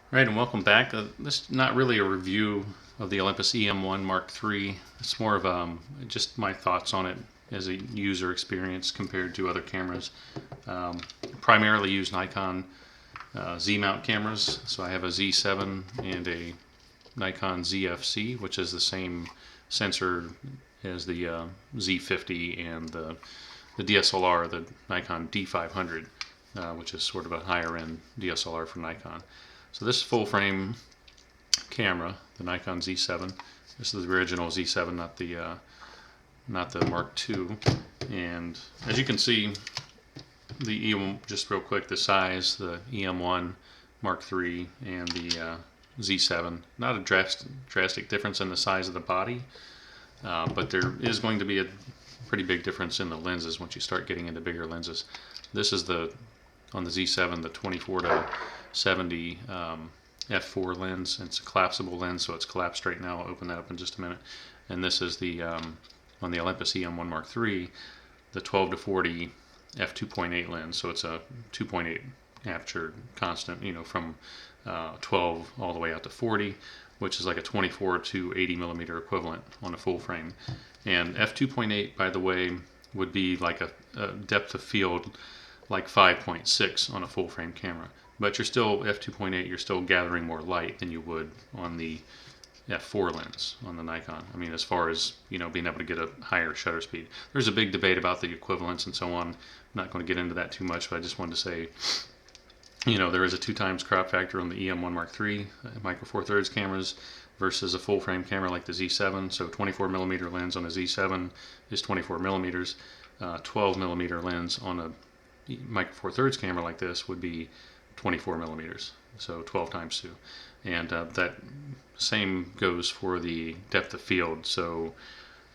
Right, and welcome back. This is not really a review of the Olympus E-M1 Mark III. It's more of just my thoughts on it as a user experience compared to other cameras. Um, Primarily use Nikon Z-mount cameras, so I have a Z7 and a Nikon ZFC, which is the same sensor as the Z50 and the DSLR, the Nikon D500, which is sort of a higher end DSLR for Nikon. So this full frame camera, the Nikon Z7. This is the original Z7, not the Mark II. And as you can see, the E-M, just real quick, the size, the E-M1 Mark III and the Z7, not a drastic difference in the size of the body, but there is going to be a pretty big difference in the lenses once you start getting into bigger lenses. This is on the Z7, the 24 to 70 f4 lens. It's a collapsible lens, so it's collapsed right now. I'll open that up in just a minute. And this is the on the Olympus E-M1 Mark III, the 12 to 40 f2.8 lens. So it's a 2.8 aperture constant, from 12 all the way out to 40, which is like a 24 to 80 millimeter equivalent on a full frame. And f2.8, by the way, would be like a depth of field like 5.6 on a full frame camera. But you're still, f2.8, you're still gathering more light than you would on the f4 lens on the Nikon. I mean, as far as, being able to get a higher shutter speed. There's a big debate about the equivalence and so on. I'm not going to get into that too much, but I just wanted to say, there is a 2 times crop factor on the E-M1 Mark III micro four thirds cameras versus a full frame camera like the Z7. So 24 millimeter lens on a Z7 is 24 millimeters. 12 millimeter lens on a micro four thirds camera like this would be 24 millimeters, so 12 times 2. And that same goes for the depth of field. So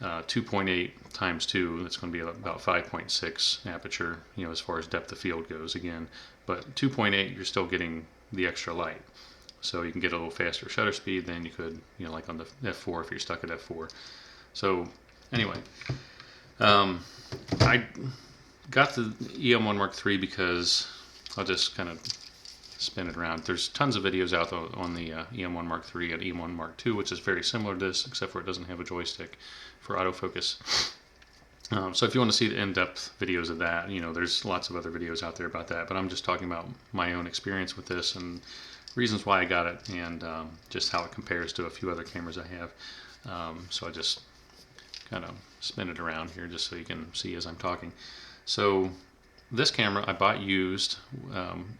2.8 times 2, that's going to be about 5.6 aperture, as far as depth of field goes again. But 2.8, you're still getting the extra light. So you can get a little faster shutter speed than you could, like on the f4 if you're stuck at f4. So anyway, I got the E-M1 Mark III because I'll just kind of spin it around. There's tons of videos out on the E-M1 Mark III and E-M1 Mark II, which is very similar to this, except for it doesn't have a joystick for autofocus. So if you want to see the in-depth videos of that, there's lots of other videos out there about that, but I'm just talking about my own experience with this and reasons why I got it, and just how it compares to a few other cameras I have. So I just kind of spin it around here just so you can see as I'm talking. So this camera I bought used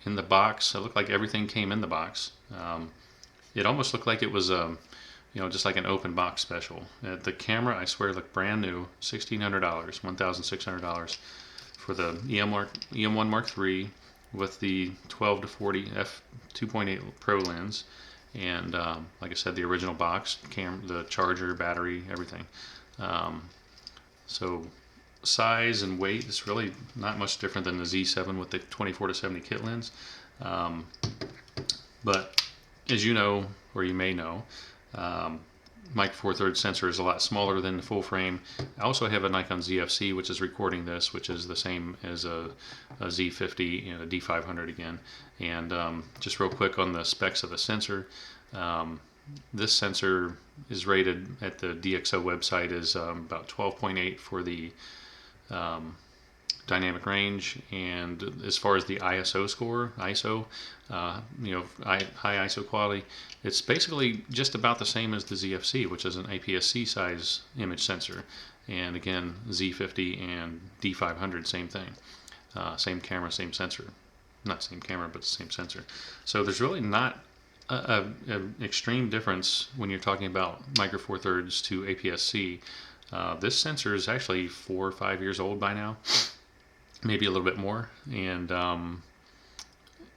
in the box. It looked like everything came in the box. It almost looked like it was just like an open box special. The camera, I swear, looked brand new. $1,600, $1,600 for the E-M1 Mark III with the 12 to 40 f2.8 Pro lens, and like I said, the original box, the charger, battery, everything. So size and weight is really not much different than the Z7 with the 24 to 70 kit lens. But as you know, or you may know, micro four thirds sensor is a lot smaller than the full frame. I also have a Nikon ZFC, which is recording this, which is the same as a Z50 and a D500 again. And just real quick on the specs of the sensor, this sensor is rated at the DxO website as about 12.8 for the dynamic range, and as far as the ISO score, high ISO quality, it's basically just about the same as the ZFC, which is an APS-C size image sensor. And again, Z50 and D500, same thing. Same camera, same sensor. Not same camera, but the same sensor. So there's really not an extreme difference when you're talking about micro four thirds to APS-C. This sensor is actually 4 or 5 years old by now, maybe a little bit more, and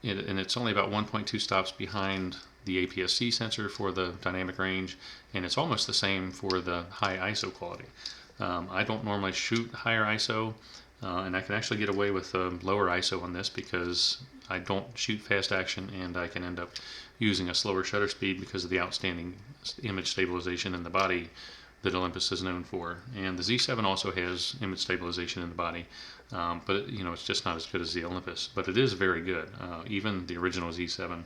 it's only about 1.2 stops behind the APS-C sensor for the dynamic range, and it's almost the same for the high ISO quality. I don't normally shoot higher ISO, and I can actually get away with lower ISO on this because I don't shoot fast action, and I can end up using a slower shutter speed because of the outstanding image stabilization in the body that Olympus is known for. And the Z7 also has image stabilization in the body, but it's just not as good as the Olympus. But it is very good. Even the original Z7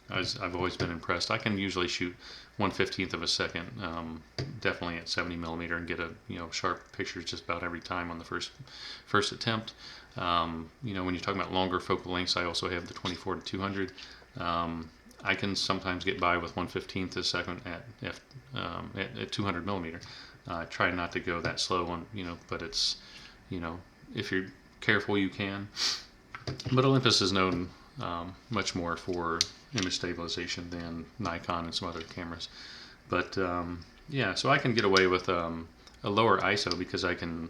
I've always been impressed. I can usually shoot 1/15 of a second, definitely at 70mm, and get a sharp pictures just about every time on the first attempt. When you're talking about longer focal lengths, I also have the 24 to 200. I can sometimes get by with 1/15 a second at 200mm. I try not to go that slow on, but it's, if you're careful, you can. But Olympus is known much more for image stabilization than Nikon and some other cameras. But yeah, so I can get away with a lower ISO because I can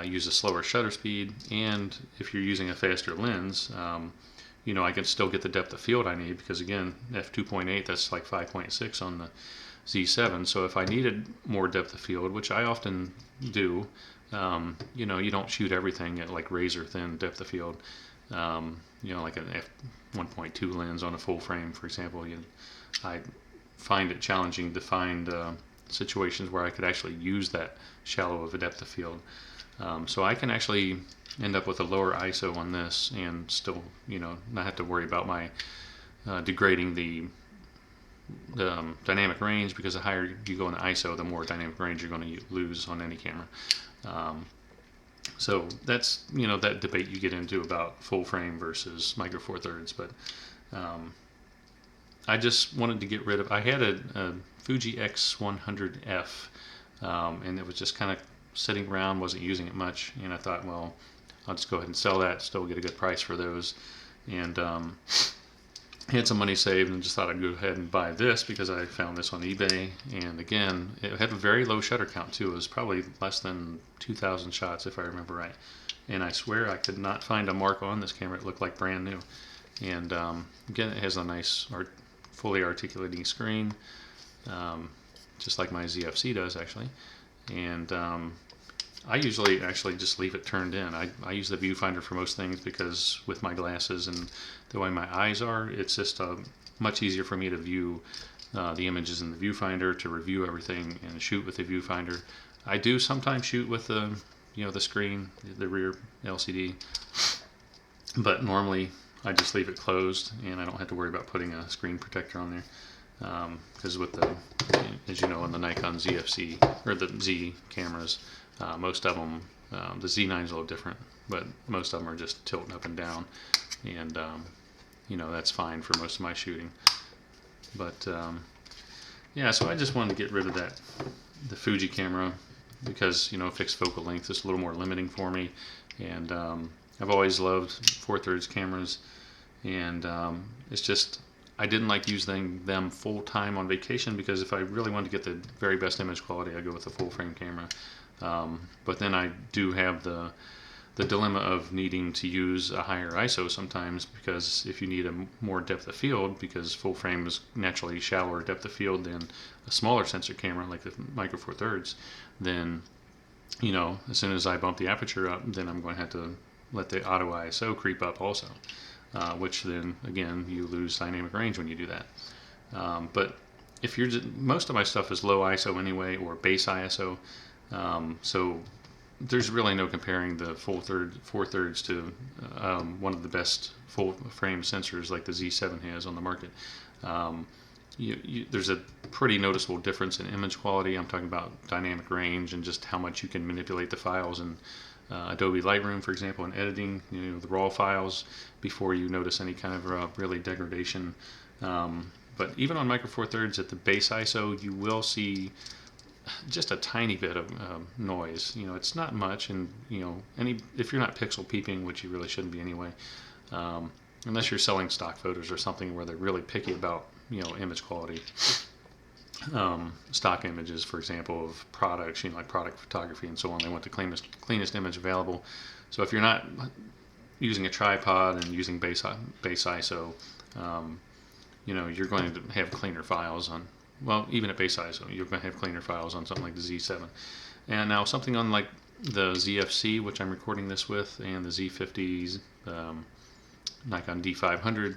use a slower shutter speed, and if you're using a faster lens, I can still get the depth of field I need, because again, f2.8, that's like 5.6 on the Z7. So if I needed more depth of field, which I often do, you don't shoot everything at like razor thin depth of field. Like an f1.2 lens on a full frame, for example. I find it challenging to find situations where I could actually use that shallow of a depth of field. So I can actually end up with a lower ISO on this and still, not have to worry about my degrading the dynamic range, because the higher you go in ISO, the more dynamic range you're going to lose on any camera. So that's, that debate you get into about full frame versus micro four thirds. But I just wanted to get rid of, I had a Fuji X100F, and it was just kind of sitting around, wasn't using it much, and I thought, well, I'll just go ahead and sell that, still get a good price for those. And had some money saved, and just thought I'd go ahead and buy this because I found this on eBay. And again, it had a very low shutter count too. It was probably less than 2,000 shots if I remember right. And I swear I could not find a mark on this camera. It looked like brand new. And again, it has a nice fully articulating screen, just like my ZFC does actually. And I usually actually just leave it turned in. I use the viewfinder for most things, because with my glasses and the way my eyes are, it's just much easier for me to view the images in the viewfinder, to review everything and shoot with the viewfinder. I do sometimes shoot with the the screen, the rear LCD, but normally I just leave it closed, and I don't have to worry about putting a screen protector on there, because with the, as you know, on the Nikon ZFC or the Z cameras, most of them, the Z9 is a little different, but most of them are just tilting up and down, and that's fine for most of my shooting. But yeah, so I just wanted to get rid of the Fuji camera, because fixed focal length is a little more limiting for me, and I've always loved 4/3 cameras, and it's just, I didn't like using them full time on vacation, because if I really wanted to get the very best image quality, I go with a full frame camera. But then I do have the dilemma of needing to use a higher ISO sometimes, because if you need a more depth of field, because full frame is naturally shallower depth of field than a smaller sensor camera like the micro four thirds, then as soon as I bump the aperture up, then I'm going to have to let the auto ISO creep up also, which then again, you lose dynamic range when you do that. But if you're most of my stuff is low ISO anyway, or base ISO, so there's really no comparing the four thirds to one of the best full frame sensors like the Z7 has on the market. There's a pretty noticeable difference in image quality. I'm talking about dynamic range and just how much you can manipulate the files in Adobe Lightroom, for example, in editing, the raw files, before you notice any kind of really degradation. But even on micro four thirds at the base ISO, you will see just a tiny bit of noise. It's not much, and if you're not pixel peeping, which you really shouldn't be anyway, unless you're selling stock photos or something where they're really picky about image quality. Stock images, for example, of products, like product photography and so on, they want the cleanest image available. So if you're not using a tripod and using base ISO, you're going to have cleaner files on. Well, even at base ISO, you're going to have cleaner files on something like the Z7. And now something on like the ZFC, which I'm recording this with, and the Z50s, Nikon D500,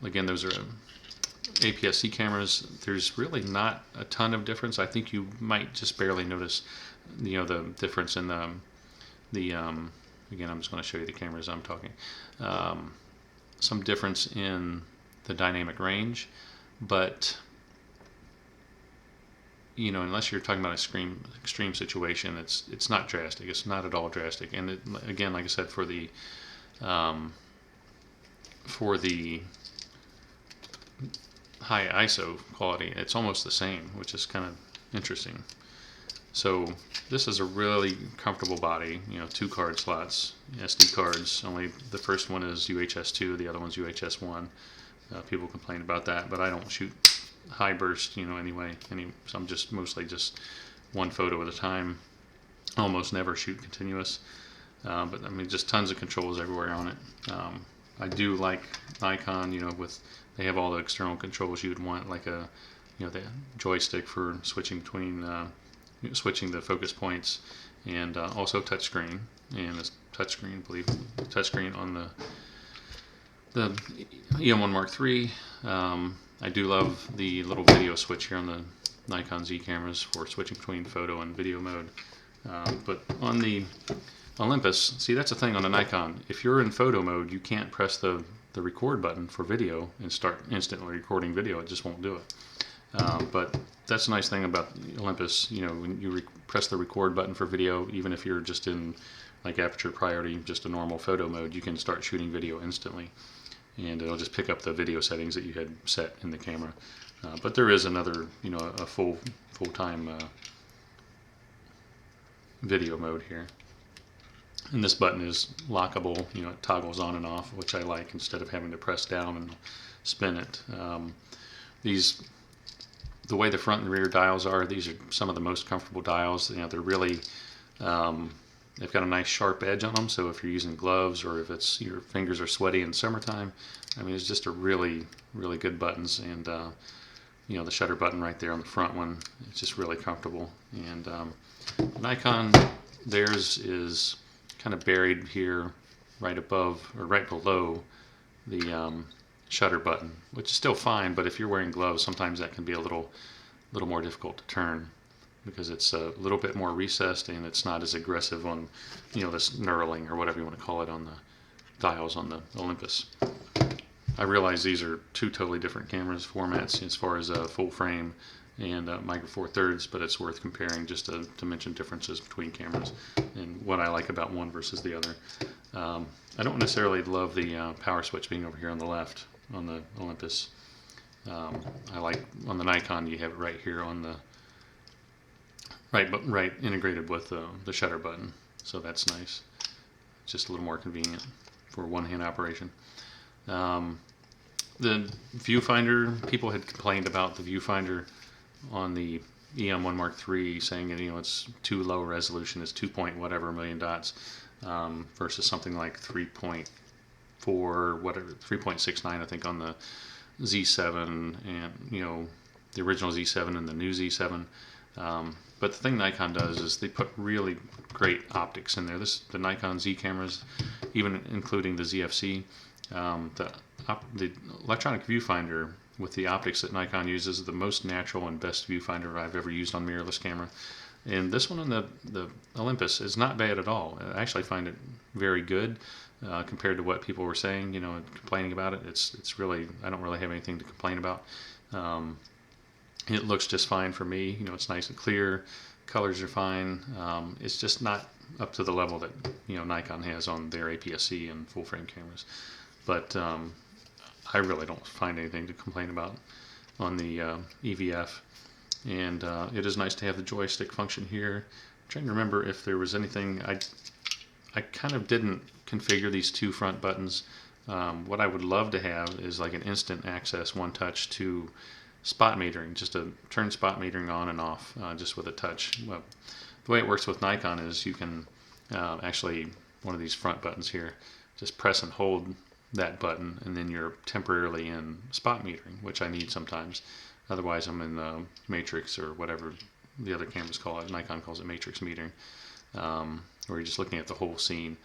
again, those are APS-C cameras. There's really not a ton of difference. I think you might just barely notice, the difference in the again, I'm just going to show you the cameras I'm talking. Some difference in the dynamic range, but you know, unless you're talking about an extreme situation, it's not drastic. It's not at all drastic. And it, again, like I said, for the high ISO quality, it's almost the same, which is kind of interesting. So this is a really comfortable body. You know, 2 card slots, SD cards. Only the first one is UHS 2, the other one's UHS 1. People complain about that, but I don't shoot high burst, you know, anyway. So I'm just mostly just one photo at a time. Almost never shoot continuous, but I mean, just tons of controls everywhere on it. I do like Nikon, you know, they have all the external controls you'd want, like the joystick for switching between switching the focus points, and also touchscreen, and this touchscreen on the E-M1 Mark III. I do love the little video switch here on the Nikon Z cameras for switching between photo and video mode. But on the Olympus, see, that's the thing on the Nikon. If you're in photo mode, you can't press the record button for video and start instantly recording video. It just won't do it. But that's a nice thing about Olympus. You know, when you press the record button for video, even if you're just in like aperture priority, just a normal photo mode, you can start shooting video instantly, and it'll just pick up the video settings that you had set in the camera. But there is another, you know, a full-time video mode here. And this button is lockable. You know, it toggles on and off, which I like, instead of having to press down and spin it. The way the front and rear dials are, these are some of the most comfortable dials. You know, they're really, they've got a nice sharp edge on them, so if you're using gloves or if it's your fingers are sweaty in summertime, I mean, it's just a really, really good buttons. And you know, the shutter button right there on the front one, it's just really comfortable. And Nikon, theirs is kind of buried here right above or right below the shutter button, which is still fine, but if you're wearing gloves, sometimes that can be a little more difficult to turn, because it's a little bit more recessed and it's not as aggressive on, you know, this knurling or whatever you want to call it on the dials on the Olympus. I realize these are 2 totally different cameras formats as far as full frame and micro four thirds, but it's worth comparing just to mention differences between cameras and what I like about one versus the other. I don't necessarily love the power switch being over here on the left on the Olympus. I like on the Nikon you have it right here on the right integrated with the shutter button, so that's nice. Just a little more convenient for one-hand operation. The viewfinder, people had complained about the viewfinder on the E-M1 Mark III, saying that, you know, it's too low resolution, it's 2 point whatever million dots, versus something like 3.4 whatever, 3.69 I think on the Z7, and you know, the original Z7 and the new Z7. But the thing Nikon does is they put really great optics in there. The Nikon Z cameras, even including the ZFC, the electronic viewfinder with the optics that Nikon uses is the most natural and best viewfinder I've ever used on mirrorless camera. And this one on the Olympus is not bad at all. I actually find it very good compared to what people were saying, you know, complaining about it. It's really, I don't really have anything to complain about. It looks just fine for me. You know, it's nice and clear. Colors are fine. It's just not up to the level that, you know, Nikon has on their APS-C and full frame cameras. But I really don't find anything to complain about on the EVF. And it is nice to have the joystick function here. I'm trying to remember if there was anything. I kind of didn't configure these 2 front buttons. What I would love to have is like an instant access, one touch to spot metering, just to turn spot metering on and off just with a touch. Well, the way it works with Nikon is you can actually, one of these front buttons here, just press and hold that button, and then you're temporarily in spot metering, which I need sometimes. Otherwise I'm in the matrix, or whatever the other cameras call it. Nikon calls it matrix metering, where you're just looking at the whole scene.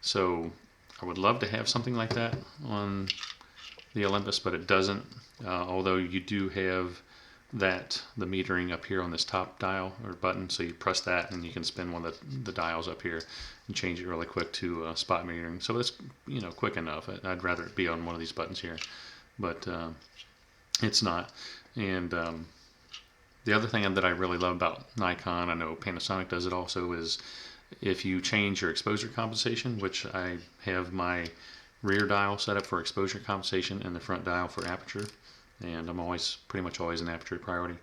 So I would love to have something like that on the Olympus, but it doesn't, although you do have the metering up here on this top dial or button, so you press that and you can spin one of the dials up here and change it really quick to spot metering. So it's, you know, quick enough. I'd rather it be on one of these buttons here. but it's not. And the other thing that I really love about Nikon, I know Panasonic does it also, is if you change your exposure compensation, which I have my rear dial set up for exposure compensation and the front dial for aperture, and I'm pretty much always an aperture priority.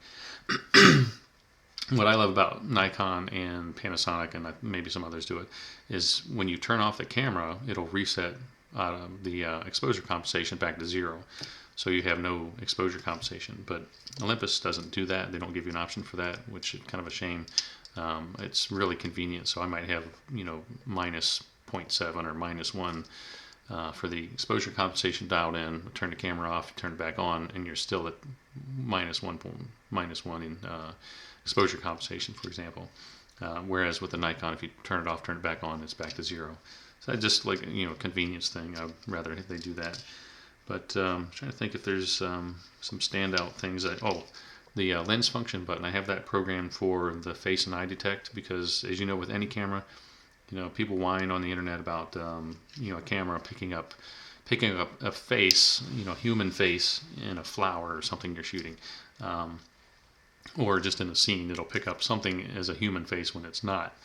What I love about Nikon and Panasonic, and maybe some others do it, is when you turn off the camera, it'll reset the exposure compensation back to 0. So you have no exposure compensation. But Olympus doesn't do that. They don't give you an option for that, which is kind of a shame. It's really convenient. So I might have, minus 0.7 or minus 1 for the exposure compensation dialed in. Turn the camera off, turn it back on, and you're still at minus 1 in exposure compensation, for example. Whereas with the Nikon, if you turn it off, turn it back on, it's back to 0. So that's just like convenience thing. I'd rather they do that. But I'm trying to think if there's some standout things. The lens function button. I have that programmed for the face and eye detect because, as you know, with any camera, people whine on the internet about a camera picking up a face, human face in a flower or something you're shooting. Or just in a scene, it'll pick up something as a human face when it's not.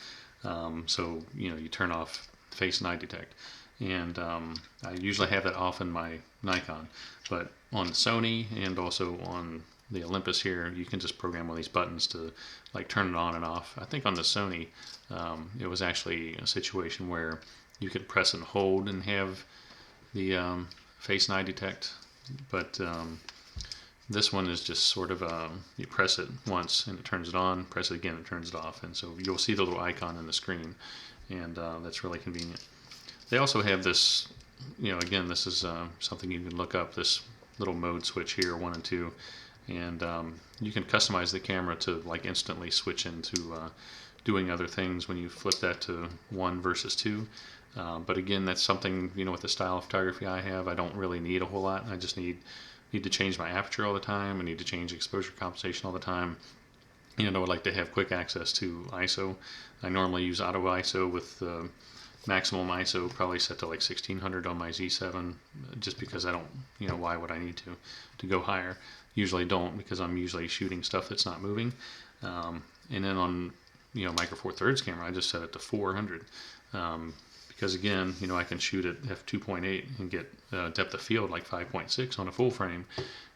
So you turn off face and eye detect, and I usually have that off in my Nikon. But on Sony and also on the Olympus here, you can just program one of these buttons to like turn it on and off. I think on the Sony, it was actually a situation where you could press and hold and have the face and eye detect, but this one is just sort of, you press it once and it turns it on, press it again, it turns it off. And so you'll see the little icon in the screen, and that's really convenient. They also have this, again, this is something you can look up, this little mode switch here, 1 and 2. And you can customize the camera to like instantly switch into doing other things when you flip that to 1 versus 2. But again, that's something, with the style of photography I have, I don't really need a whole lot. I just need to change my aperture all the time. I need to change exposure compensation all the time. I would like to have quick access to ISO. I normally use auto ISO with maximum ISO probably set to like 1600 on my Z7, just because I don't, why would I need to go higher? Usually don't, because I'm usually shooting stuff that's not moving. And then on, Micro Four Thirds camera, I just set it to 400. Because again, I can shoot at f2.8 and get depth of field like 5.6 on a full frame,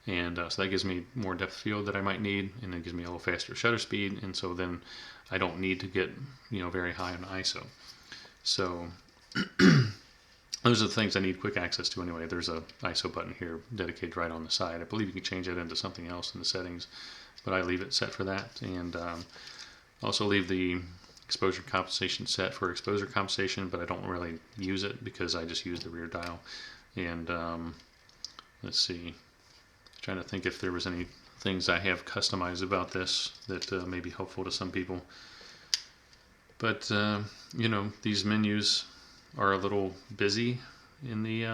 and so that gives me more depth of field that I might need, and it gives me a little faster shutter speed, and so then I don't need to get very high on ISO. So those are the things I need quick access to anyway. There's a ISO button here dedicated right on the side. I believe you can change that into something else in the settings, but I leave it set for that, and also leave the exposure compensation set for exposure compensation, but I don't really use it because I just use the rear dial. And let's see, trying to think if there was any things I have customized about this that may be helpful to some people. But these menus are a little busy in the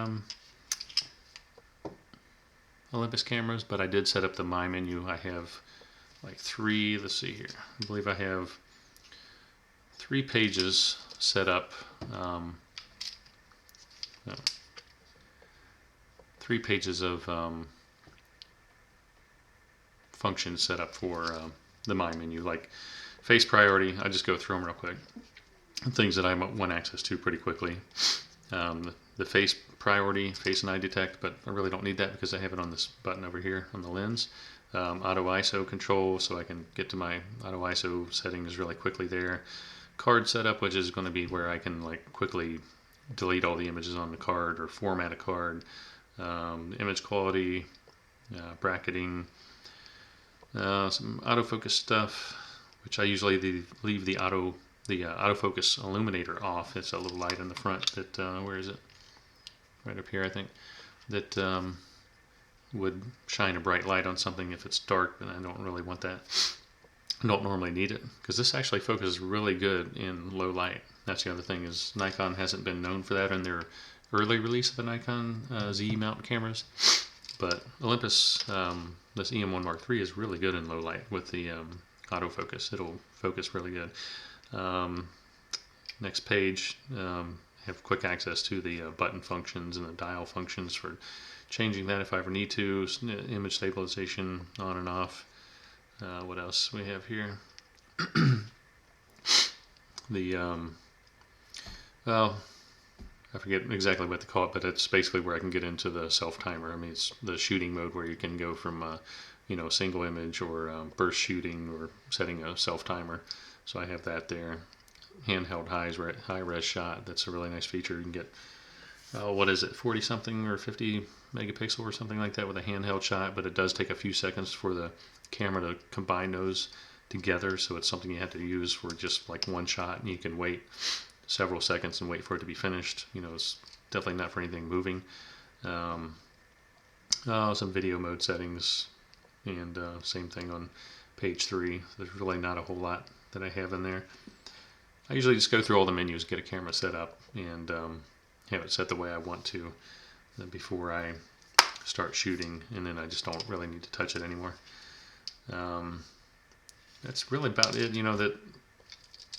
Olympus cameras, but I did set up the My menu. I have like 3, let's see here, I believe I have 3 pages set up, 3 pages of functions set up for the My menu. Like face priority, I just go through them real quick. Things that I want access to pretty quickly. The face priority, face and eye detect, but I really don't need that because I have it on this button over here on the lens. Auto ISO control, so I can get to my auto ISO settings really quickly there. Card setup, which is going to be where I can like quickly delete all the images on the card or format a card. Image quality, bracketing, some autofocus stuff, which I usually leave the autofocus illuminator off. It's a little light in the front that where is it? Right up here, I think. That would shine a bright light on something if it's dark, but I don't really want that. I don't normally need it because this actually focuses really good in low light. That's the other thing, is Nikon hasn't been known for that in their early release of the Nikon Z mount cameras, but Olympus, this E-M1 Mark III is really good in low light with the autofocus. It'll focus really good. Next page, have quick access to the button functions and the dial functions for changing that if I ever need to. Image stabilization on and off. What else we have here? The well, I forget exactly what to call it, but it's basically where I can get into the self timer. I mean, it's the shooting mode where you can go from single image or burst shooting or setting a self timer. So I have that there. Handheld high res shot. That's a really nice feature. You can get what is it, 40 something or 50 megapixel or something like that with a handheld shot, but it does take a few seconds for the camera to combine those together, so it's something you have to use for just like one shot, and you can wait several seconds and wait for it to be finished. It's definitely not for anything moving. Some video mode settings, and same thing on page 3. There's really not a whole lot that I have in there. I usually just go through all the menus, get a camera set up, and have it set the way I want to before I start shooting, and then I just don't really need to touch it anymore. That's really about it. That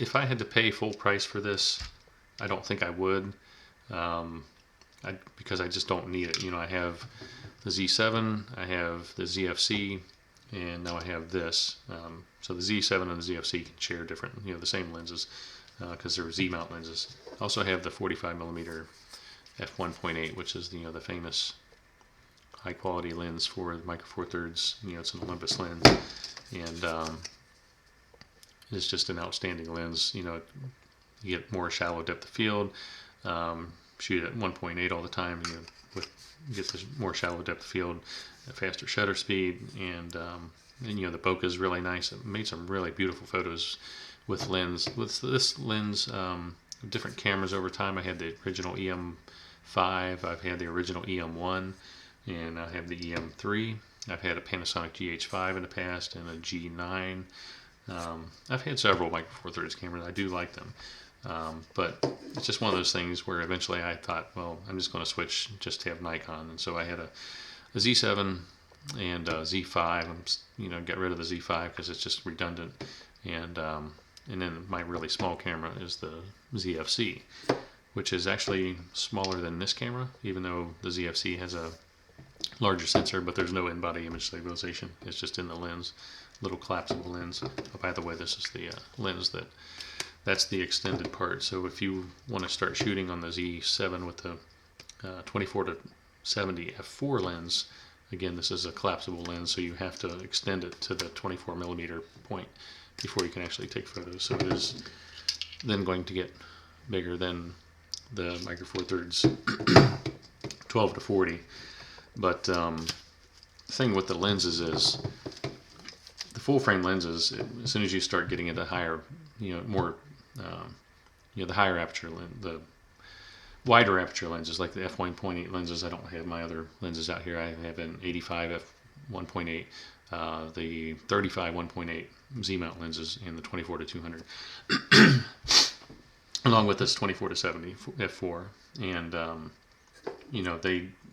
if I had to pay full price for this, I don't think I would, because I just don't need it. I have the Z7, I have the ZFC, and now I have this. So the Z7 and the ZFC can share different, the same lenses, because they're Z-mount lenses. I also have the 45mm f1.8, which is the famous high quality lens for the Micro Four Thirds. It's an Olympus lens, and it's just an outstanding lens. You get more shallow depth of field. Shoot at 1.8 all the time. You get this more shallow depth of field, a faster shutter speed, and the bokeh is really nice. It made some really beautiful photos with this lens. Different cameras over time. I had the original E-M5. I've had the original E-M1, and I have the E-M3. I've had a Panasonic GH5 in the past and a G9. I've had several Micro Four Thirds cameras. I do like them, but it's just one of those things where eventually I thought, well, I'm just going to switch just to have Nikon, and so I had a Z7 and a Z5. Got rid of the Z5 because it's just redundant, and then my really small camera is the ZFC, which is actually smaller than this camera, even though the ZFC has a larger sensor, but there's no in-body image stabilization. It's just in the lens, little collapsible lens. Oh, by the way, this is the lens that's the extended part. So if you want to start shooting on the Z7 with the 24 to 70 f4 lens, again, this is a collapsible lens, so you have to extend it to the 24mm point before you can actually take photos. So it is then going to get bigger than the Micro Four Thirds 12 to 40. But the thing with the lenses is the full frame lenses, as soon as you start getting into higher, more, the higher aperture, the wider aperture lenses, like the f1.8 lenses. I don't have my other lenses out here. I have an 85 f1.8, the 35 1.8 Z-mount lenses, and the 24 to 200, along with this 24 to 70 f4, and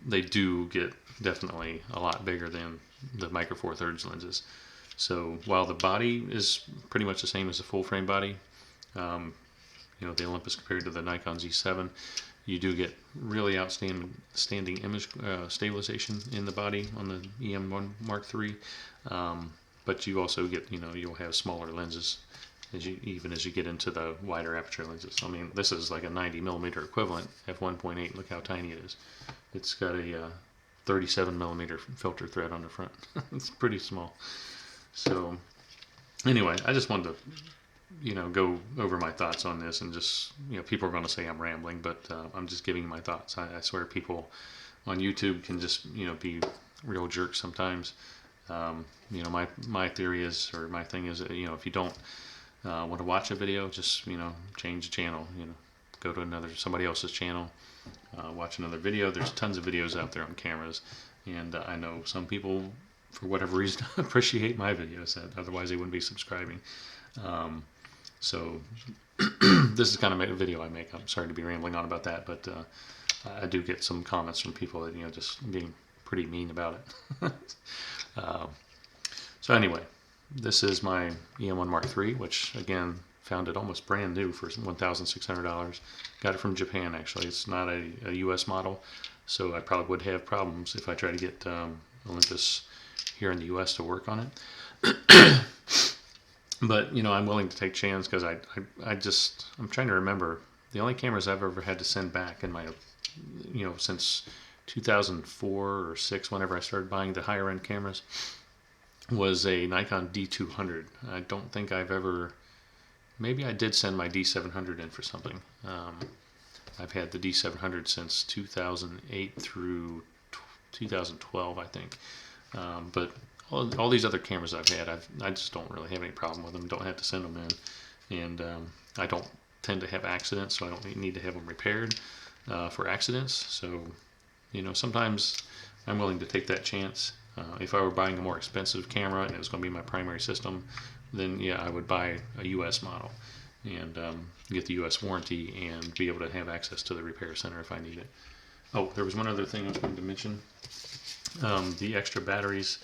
they do get definitely a lot bigger than the Micro Four Thirds lenses. So while the body is pretty much the same as the full frame body, the Olympus compared to the Nikon Z7, you do get really outstanding image stabilization in the body on the E-M1 Mark III, but you also get, you'll have smaller lenses even as you get into the wider aperture lenses. I mean, this is like a 90mm equivalent f1.8. Look how tiny it is. It's got a 37mm filter thread on the front. It's pretty small. So anyway, I just wanted to go over my thoughts on this, and just, people are going to say I'm rambling, but I'm just giving my thoughts. I swear people on YouTube can just, be real jerks sometimes. My theory is, or my thing is, if you don't want to watch a video, just, change the channel, go to somebody else's channel, watch another video. There's tons of videos out there on cameras, and I know some people, for whatever reason, appreciate my videos, otherwise they wouldn't be subscribing. So this is kind of a video I make. I'm sorry to be rambling on about that, but I do get some comments from people that, just being pretty mean about it. So anyway, this is my E-M1 Mark III, which again, found it almost brand new for $1,600. Got it from Japan, actually. It's not a US model. so I probably would have problems if I try to get Olympus here in the US to work on it. But you know, I'm willing to take chance because I'm trying to remember the only cameras I've ever had to send back in my, you know, since 2004 or 6, whenever I started buying the higher end cameras, was a Nikon D200. I don't think I've ever, maybe I did send my D700 in for something. I've had the D700 since 2008 through 2012, I think. But all these other cameras I've had, I just don't really have any problem with them. Don't have to send them in, and I don't tend to have accidents, so I don't need to have them repaired for accidents. So, you know, sometimes I'm willing to take that chance. If I were buying a more expensive camera and it was going to be my primary system, then yeah, I would buy a US model and get the US warranty and be able to have access to the repair center if I need it. Oh, there was one other thing I was going to mention. The extra batteries,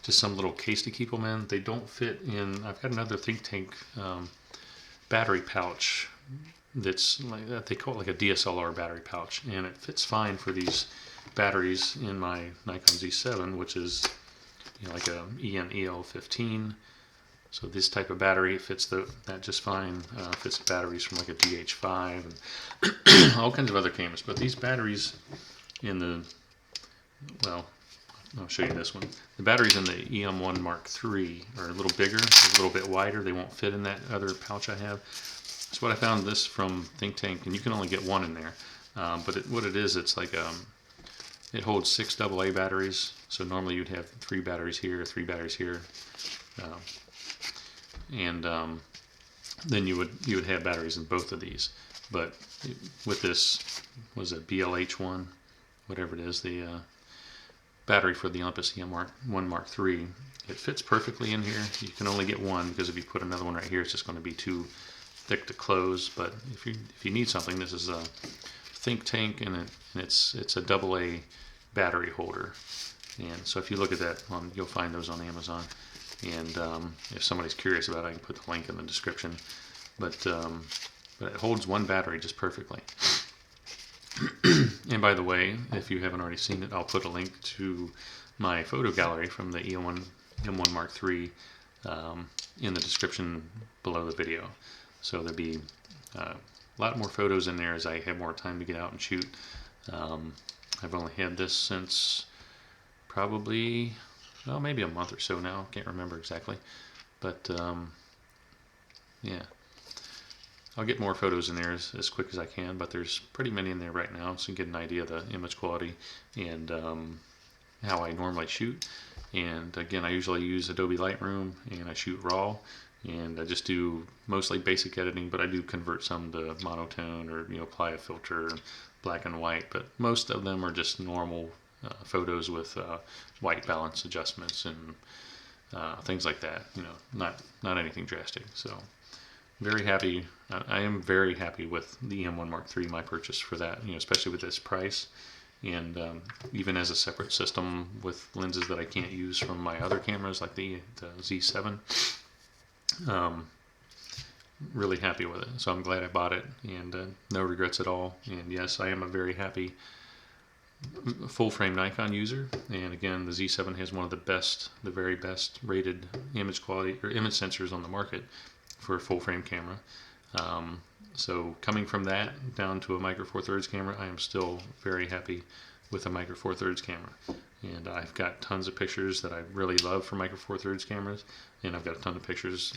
just some little case to keep them in. They don't fit in. I've got another Think Tank battery pouch that's like, they call it like a DSLR battery pouch, and it fits fine for these batteries in my Nikon Z7, which is, you know, like a EN-EL15. So this type of battery fits that just fine. Fits batteries from like a DH5 and all kinds of other cameras. But these batteries in the, well, I'll show you this one. The batteries in the E-M1 Mark III are a little bigger, a little bit wider. They won't fit in that other pouch I have. So what I found this from Think Tank, and you can only get one in there. But what it is, it's like it holds 6 AA batteries. So normally you'd have 3 batteries here, 3 batteries here, and then you would have batteries in both of these. But with this, was it BLH1, whatever it is, the battery for the Olympus E-M1 Mark III, it fits perfectly in here. You can only get one because if you put another one right here, it's just going to be too thick to close. But if you need something, this is a Think Tank, and it's a AA battery holder. And so if you look at that, you'll find those on Amazon. And if somebody's curious about it, I can put the link in the description. But it holds one battery just perfectly. And by the way, if you haven't already seen it, I'll put a link to my photo gallery from the E-M1 Mark III in the description below the video. So there'll be a lot more photos in there as I have more time to get out and shoot. I've only had this since probably, well, maybe a month or so now. Can't remember exactly. But yeah. I'll get more photos in there as quick as I can, but there's pretty many in there right now, so you can get an idea of the image quality and how I normally shoot. And again, I usually use Adobe Lightroom, and I shoot RAW, and I just do mostly basic editing, but I do convert some to monotone or, you know, apply a filter, black and white, but most of them are just normal photos with white balance adjustments and things like that, you know, not anything drastic. So very happy. I am very happy with the E-M1 Mark III, my purchase for that, you know, especially with this price, and even as a separate system with lenses that I can't use from my other cameras like the Z7. Really happy with it, so I'm glad I bought it, and no regrets at all. And yes, I am a very happy full frame Nikon user, and again, the Z7 has one of the very best rated image quality or image sensors on the market for a full frame camera. So coming from that down to a Micro Four Thirds camera, I am still very happy with a Micro Four Thirds camera. And I've got tons of pictures that I really love for Micro Four Thirds cameras, and I've got a ton of pictures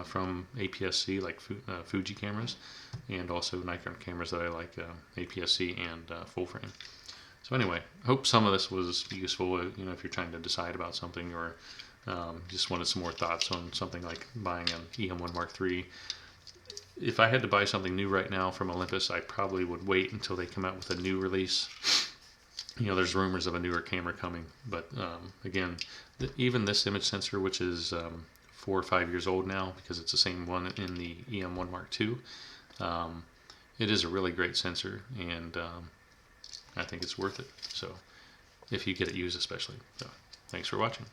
from APS-C, like Fuji cameras, and also Nikon cameras that I like, APS-C and full frame. So anyway, hope some of this was useful, you know, if you're trying to decide about something, or just wanted some more thoughts on something like buying an E-M1 Mark III. If I had to buy something new right now from Olympus, I probably would wait until they come out with a new release. You know, there's rumors of a newer camera coming, but again, even this image sensor, which is 4 or 5 years old now, because it's the same one in the E-M1 Mark II, it is a really great sensor, and I think it's worth it. So, if you get it used especially. So, thanks for watching.